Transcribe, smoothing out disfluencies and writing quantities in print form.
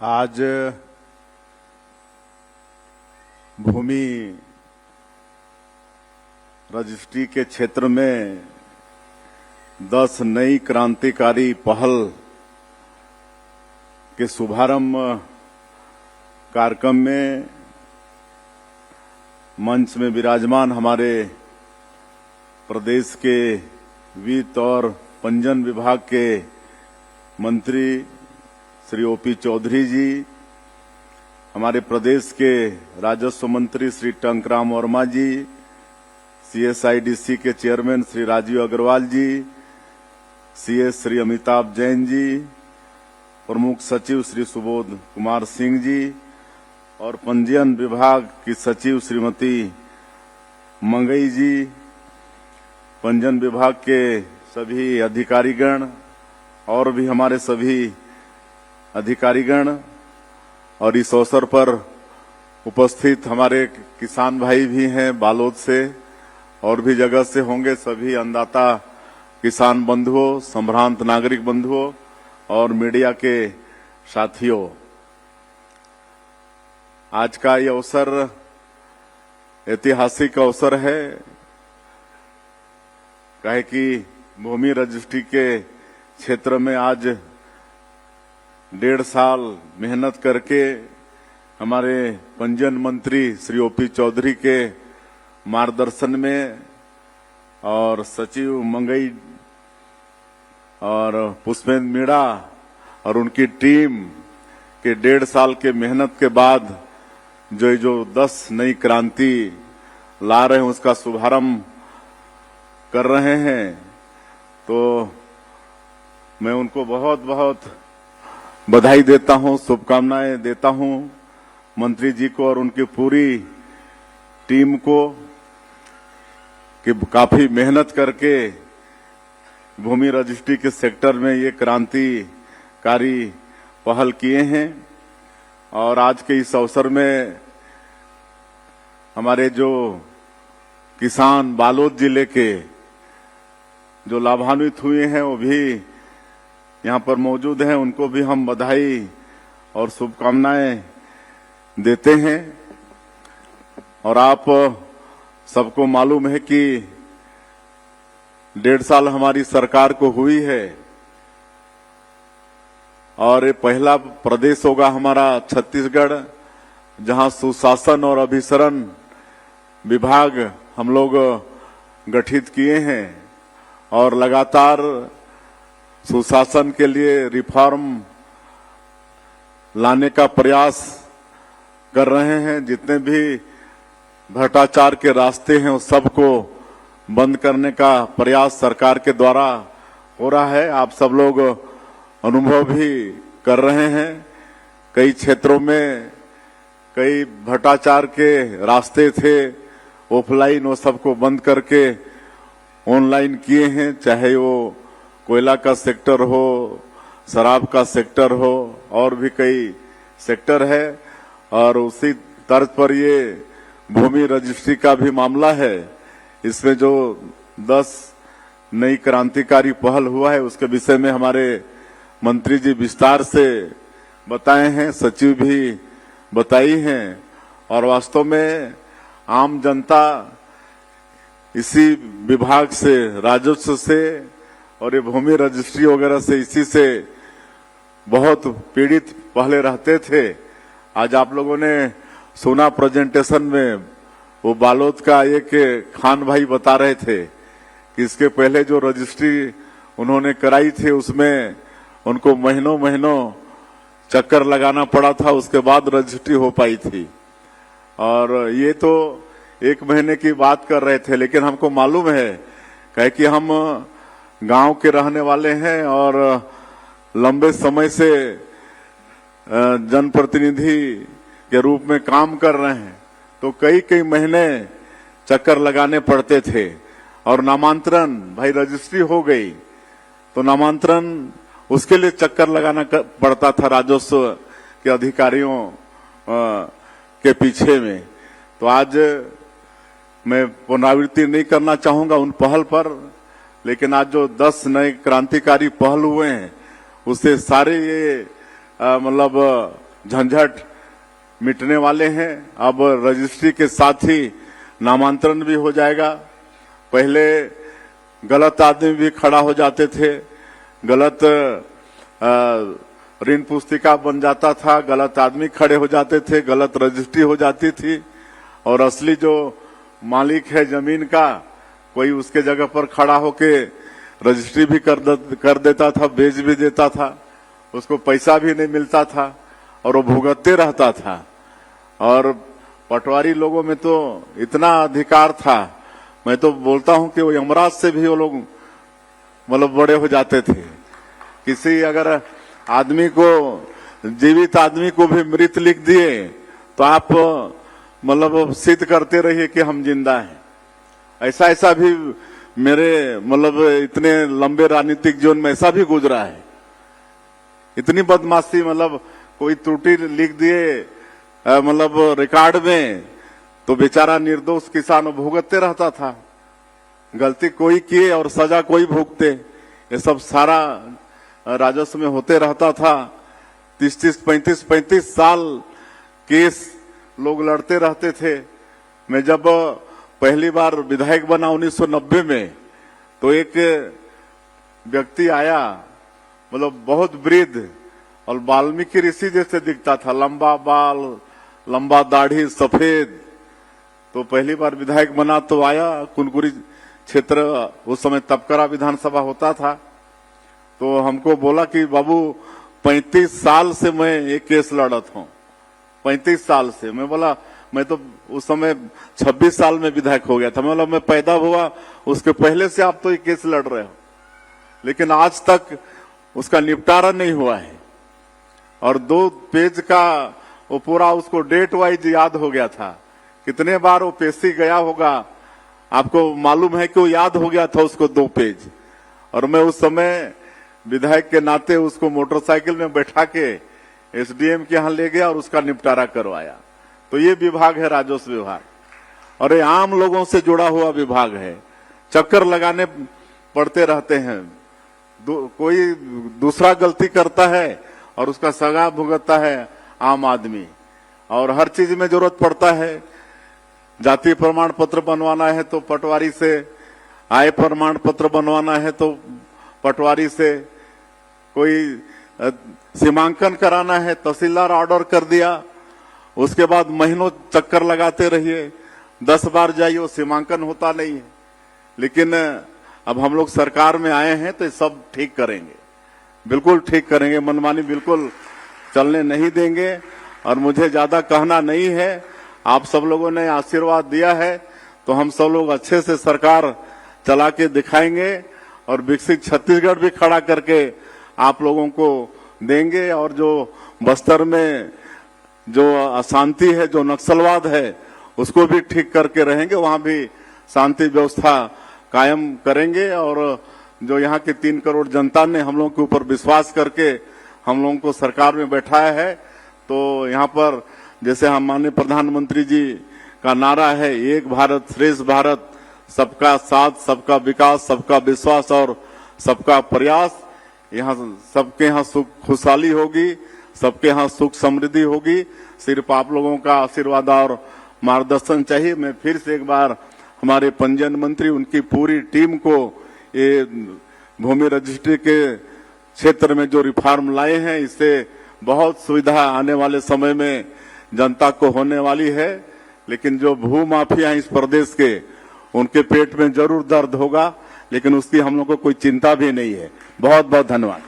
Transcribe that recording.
आज भूमि रजिस्ट्री के क्षेत्र में 10 नई क्रांतिकारी पहल के शुभारंभ कार्यक्रम में मंच में विराजमान हमारे प्रदेश के वित्त और पंजन विभाग के मंत्री श्री ओपी चौधरी जी, हमारे प्रदेश के राजस्व मंत्री श्री टंकराम वर्मा जी, सीएसआईडीसी के चेयरमैन श्री राजीव अग्रवाल जी, सीएस श्री अमिताभ जैन जी, प्रमुख सचिव श्री सुबोध कुमार सिंह जी और पंजीयन विभाग की सचिव श्रीमती मंगई जी, पंजीयन विभाग के सभी अधिकारीगण और भी हमारे सभी अधिकारीगण और इस अवसर पर उपस्थित हमारे किसान भाई भी हैं बालोद से और भी जगह से होंगे, सभी अन्नदाता किसान बंधुओं, संभ्रांत नागरिक बंधुओं और मीडिया के साथियों, आज का ये अवसर ऐतिहासिक अवसर है। कहे कि भूमि रजिस्ट्री के क्षेत्र में आज 1.5 साल मेहनत करके हमारे पंजीयन मंत्री श्री ओपी चौधरी के मार्गदर्शन में और सचिव मंगई और पुष्पेंद्र मीणा और उनकी टीम के 1.5 साल के मेहनत के बाद जो 10 नई क्रांति ला रहे हैं उसका शुभारंभ कर रहे हैं, तो मैं उनको बहुत बहुत बधाई देता हूं, शुभकामनाएं देता हूं मंत्री जी को और उनकी पूरी टीम को कि काफी मेहनत करके भूमि रजिस्ट्री के सेक्टर में ये क्रांतिकारी पहल किए हैं। और आज के इस अवसर में हमारे जो किसान बालोद जिले के जो लाभान्वित हुए हैं वो भी यहाँ पर मौजूद हैं, उनको भी हम बधाई और शुभकामनाएं देते हैं। और आप सबको मालूम है कि 1.5 साल हमारी सरकार को हुई है और ये पहला प्रदेश होगा हमारा छत्तीसगढ़ जहां सुशासन और अभिसरण विभाग हम लोग गठित किए हैं और लगातार सुशासन के लिए रिफॉर्म लाने का प्रयास कर रहे हैं। जितने भी भ्रष्टाचार के रास्ते हैं उस सबको बंद करने का प्रयास सरकार के द्वारा हो रहा है। आप सब लोग अनुभव भी कर रहे हैं, कई क्षेत्रों में कई भ्रष्टाचार के रास्ते थे, ऑफलाइन वो सबको बंद करके ऑनलाइन किए हैं, चाहे वो कोयला का सेक्टर हो, शराब का सेक्टर हो और भी कई सेक्टर है। और उसी तर्ज पर ये भूमि रजिस्ट्री का भी मामला है। इसमें जो 10 नई क्रांतिकारी पहल हुआ है उसके विषय में हमारे मंत्री जी विस्तार से बताए हैं, सचिव भी बताई हैं और वास्तव में आम जनता इसी विभाग से, राजस्व से और ये भूमि रजिस्ट्री वगैरह से, इसी से बहुत पीड़ित पहले रहते थे। आज आप लोगों ने सुना प्रेजेंटेशन में, वो बालोद का एक खान भाई बता रहे थे कि इसके पहले जो रजिस्ट्री उन्होंने कराई थी उसमें उनको महीनों महीनों चक्कर लगाना पड़ा था, उसके बाद रजिस्ट्री हो पाई थी। और ये तो 1 महीने की बात कर रहे थे, लेकिन हमको मालूम है कहे कि हम गांव के रहने वाले हैं और लंबे समय से जनप्रतिनिधि के रूप में काम कर रहे हैं, तो कई महीने चक्कर लगाने पड़ते थे। और नामांतरण, भाई रजिस्ट्री हो गई तो नामांतरण उसके लिए चक्कर लगाना पड़ता था राजस्व के अधिकारियों के पीछे में। तो आज मैं पुनरावृत्ति नहीं करना चाहूंगा उन पहल पर, लेकिन आज जो 10 नए क्रांतिकारी पहल हुए हैं उससे सारे ये मतलब झंझट मिटने वाले हैं। अब रजिस्ट्री के साथ ही नामांतरण भी हो जाएगा। पहले गलत आदमी भी खड़ा हो जाते थे, गलत ऋण पुस्तिका बन जाता था, गलत आदमी खड़े हो जाते थे, गलत रजिस्ट्री हो जाती थी और असली जो मालिक है जमीन का कोई उसके जगह पर खड़ा होके रजिस्ट्री भी कर देता था, बेच भी देता था, उसको पैसा भी नहीं मिलता था और वो भुगतते रहता था। और पटवारी लोगों में तो इतना अधिकार था, मैं तो बोलता हूं कि वो यमराज से भी वो लोग मतलब बड़े हो जाते थे। किसी अगर आदमी को, जीवित आदमी को भी मृत लिख दिए तो आप मतलब सिद्ध करते रहिए कि हम जिंदा हैं। ऐसा भी मेरे मतलब इतने लंबे राजनीतिक जीवन में ऐसा भी गुजरा है। इतनी बदमाशी, मतलब कोई त्रुटि लिख दिए मतलब रिकॉर्ड में तो बेचारा निर्दोष किसान भुगतते रहता था। गलती कोई किए और सजा कोई भुगते, ये सब सारा राजस्व में होते रहता था। 30-30, 35-35 साल केस लोग लड़ते रहते थे। मैं जब पहली बार विधायक बना 1990 में तो एक व्यक्ति आया, मतलब बहुत वृद्ध और वाल्मीकि ऋषि जैसे दिखता था, लंबा बाल, लंबा दाढ़ी, सफेद। तो पहली बार विधायक बना तो आया, कुनकुरी क्षेत्र उस समय तपकरा विधानसभा होता था, तो हमको बोला कि बाबू 35 साल से मैं एक केस लड़त हूं, 35 साल से। मैं बोला मैं तो उस समय 26 साल में विधायक हो गया था। मैं बोला मैं पैदा हुआ उसके पहले से आप तो ये केस लड़ रहे हो, लेकिन आज तक उसका निपटारा नहीं हुआ है। और 2 पेज का वो पूरा उसको डेट वाइज याद हो गया था, कितने बार वो पेशी गया होगा आपको मालूम है कि वो याद हो गया था उसको 2 पेज। और मैं उस समय विधायक के नाते उसको मोटरसाइकिल में बैठा के एसडीएम के यहाँ ले गया और उसका निपटारा करवाया। तो ये विभाग है राजस्व विभाग, और ये आम लोगों से जुड़ा हुआ विभाग है। चक्कर लगाने पड़ते रहते हैं, कोई दूसरा गलती करता है और उसका सजा भुगतता है आम आदमी। और हर चीज में जरूरत पड़ता है, जाति प्रमाण पत्र बनवाना है तो पटवारी से, आय प्रमाण पत्र बनवाना है तो पटवारी से, कोई सीमांकन कराना है तहसीलदार ऑर्डर कर दिया, उसके बाद महीनों चक्कर लगाते रहिए, 10 बार जाइए, वो सीमांकन होता नहीं है। लेकिन अब हम लोग सरकार में आए हैं तो सब ठीक करेंगे, बिल्कुल ठीक करेंगे, मनमानी बिल्कुल चलने नहीं देंगे। और मुझे ज्यादा कहना नहीं है, आप सब लोगों ने आशीर्वाद दिया है तो हम सब लोग अच्छे से सरकार चला के दिखाएंगे और विकसित छत्तीसगढ़ भी खड़ा करके आप लोगों को देंगे। और जो बस्तर में जो अशांति है, जो नक्सलवाद है, उसको भी ठीक करके रहेंगे, वहां भी शांति व्यवस्था कायम करेंगे। और जो यहाँ की 3 करोड़ जनता ने हम लोगों के ऊपर विश्वास करके हम लोगों को सरकार में बैठाया है, तो यहाँ पर जैसे हम माननीय प्रधानमंत्री जी का नारा है, एक भारत श्रेष्ठ भारत, सबका साथ, सबका विकास, सबका विश्वास और सबका प्रयास। यहाँ सबके यहाँ सुख खुशहाली होगी, सबके यहाँ सुख समृद्धि होगी। सिर्फ आप लोगों का आशीर्वाद और मार्गदर्शन चाहिए। मैं फिर से एक बार हमारे पंजीयन मंत्री, उनकी पूरी टीम को ये भूमि रजिस्ट्री के क्षेत्र में जो रिफॉर्म लाए हैं, इससे बहुत सुविधा आने वाले समय में जनता को होने वाली है। लेकिन जो भू माफिया हैं इस प्रदेश के, उनके पेट में जरूर दर्द होगा, लेकिन उसकी हम लोग को कोई चिंता भी नहीं है। बहुत बहुत धन्यवाद।